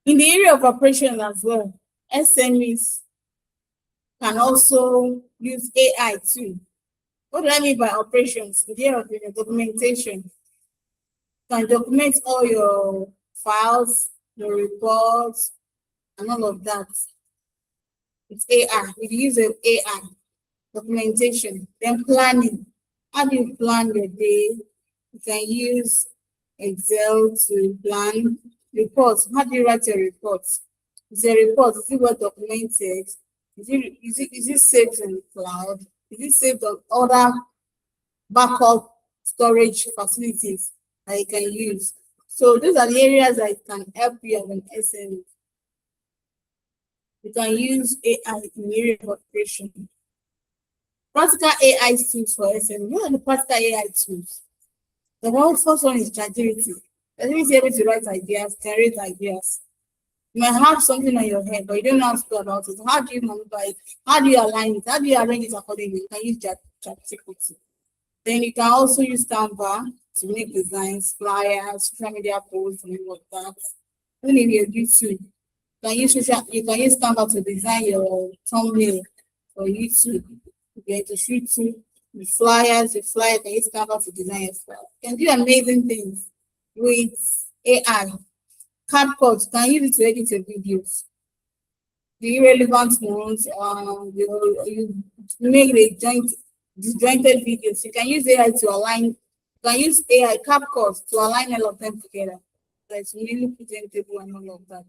In the area of operation as well, SMEs can also use AI too. What do I mean by operations? In the area of documentation, you can document all your files, your reports, and all of that. It's AI. We use of AI. Documentation, then planning. How do you plan your day? You can use Excel to plan reports. How do you write your reports? Is a report, is it well documented? Is it saved in the cloud? Is it saved on other backup storage facilities that you can use? So those are the areas that can help you as an SME. You can use AI in the area of operation. Practical AI tools for SME. What are the practical AI tools? The first one is ChatGPT. ChatGPT is able to write ideas, generate ideas. You might have something on your head, but you don't know how to go about it. How do you maneuver it? How do you align it? How do you arrange it accordingly? You can use ChatGPT. Then you can also use Canva to make designs, flyers, social media posts, and all of that. Even if you're YouTube, you can use Canva to design your thumbnail for YouTube. You're into YouTube, the flyers, you can use Canva to design your flyer. You can do amazing things with AI. CapCut, can use it to edit your videos. The irrelevant ones, you make the disjointed videos. You can use AI to align, you can use AI CapCut to align all of them together. So it's really presentable and all of that.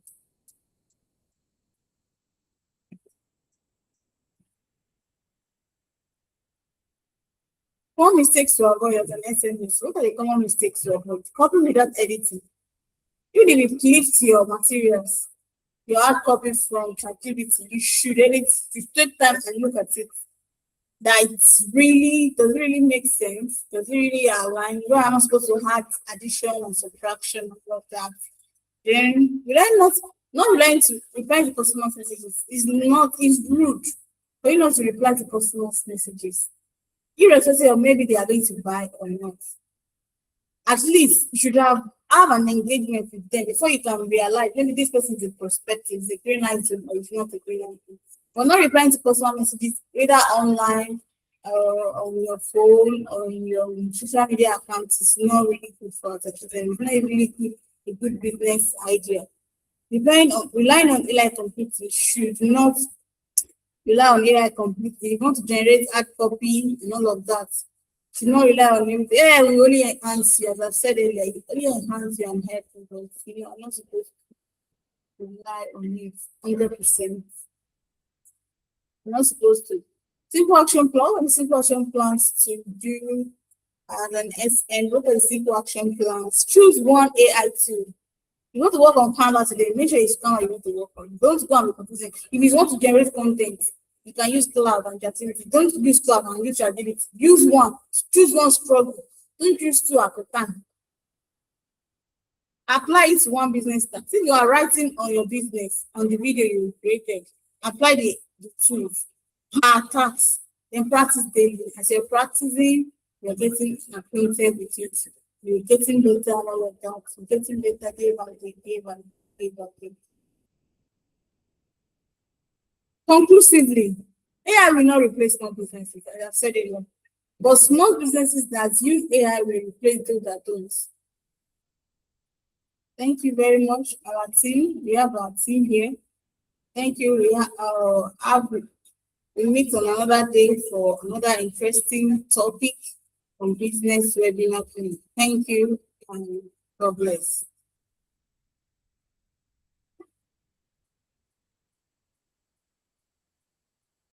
One mistakes to avoid as an SME. So what are the common mistakes to avoid? Copy without editing. Even if you lift your materials, your hard copy from ChatGPT, you should edit. You take time and look at it. That does it really make sense? Does it really align? Where am I supposed to add addition and subtraction and all of that? Then not relying to reply to customers' messages is rude for you not to reply to customers' messages. Irrespective of maybe they are going to buy or not. At least you should have an engagement with them before you can realize maybe this person is a prospective, is a green item or it's not a green item. But not replying to customer messages either online or on your phone or in your social media accounts is not really good for us. It's not really a good business idea. Relying on AI completely should not rely on AI completely. You want to generate hard copy and all of that. Should not rely on it. AI will only enhance you, as I've said earlier, it only enhance you and help you, but you are not supposed to rely on it 100%. You're not supposed to. Simple action plan. What are the simple action plans to do as an SN? What are the simple action plans? Choose one AI tool. You want to work on Canva today, make sure it's Canva you want to work on. Don't go and be confusing. If you want to generate content, you can use Cloud and ChatGPT. Don't use Cloud and use ChatGPT. Use one. Choose one struggle. Don't use two at a time. Apply it to one business task. If you are writing on your business, on the video you created, apply the tools. Tasks. Then practice daily. As you're practicing, you're getting acquainted with it. You're getting better and all of that. You're getting better day by day. Conclusively, AI will not replace small businesses, as I've said it. But small businesses that use AI will replace those that don't. Thank you very much, our team. We have our team here. Thank you. We meet on another day for another interesting topic on business webinar. Thank you and God bless.